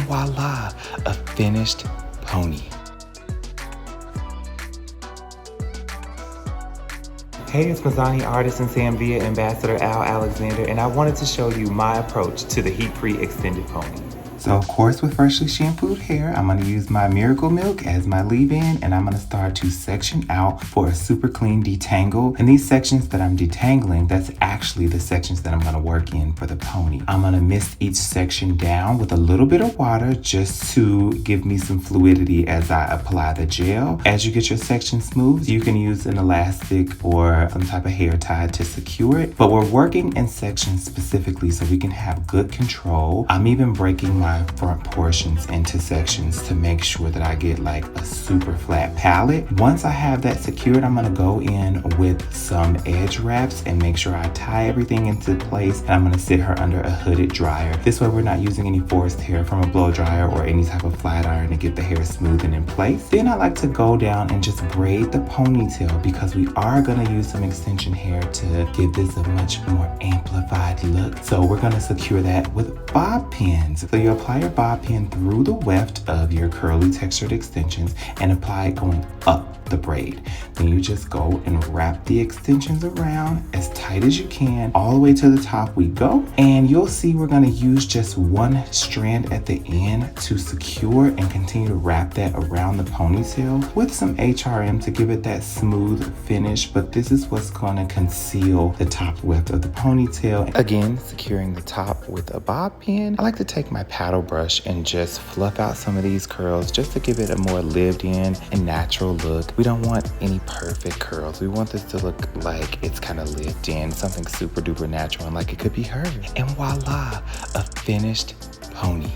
voila, a finished pony. Hey, it's Mazani artist and Zambia ambassador Al Alexander, and I wanted to show you my approach to the heat-free extended pony. So of course, with freshly shampooed hair, I'm gonna use my Miracle Milk as my leave-in, and I'm gonna start to section out for a super clean detangle. And these sections that I'm detangling, that's actually the sections that I'm gonna work in for the pony. I'm gonna mist each section down with a little bit of water just to give me some fluidity as I apply the gel. As you get your section smooth, you can use an elastic or some type of hair tie to secure it. But we're working in sections specifically so we can have good control. I'm even breaking my front portions into sections to make sure that I get like a super flat palette. Once I have that secured, I'm gonna go in with some edge wraps and make sure I tie everything into place, and I'm gonna sit her under a hooded dryer. This way we're not using any forced hair from a blow dryer or any type of flat iron to get the hair smooth and in place. Then I like to go down and just braid the ponytail because we are gonna use some extension hair to give this a much more amplified look. So we're gonna secure that with bob pins. So you apply your bob pin through the weft of your curly textured extensions and apply it going up the braid. Then you just go and wrap the extensions around as tight as you can. All the way to the top we go. And you'll see we're gonna use just one strand at the end to secure and continue to wrap that around the ponytail with some HRM to give it that smooth finish. But this is what's gonna conceal the top weft of the ponytail. Again, securing the top with a bob pin. I like to take my paddle brush and just fluff out some of these curls just to give it a more lived in and natural look. We don't want any perfect curls. We want this to look like it's kind of lived in, something super duper natural and like it could be hers. And voila, a finished pony.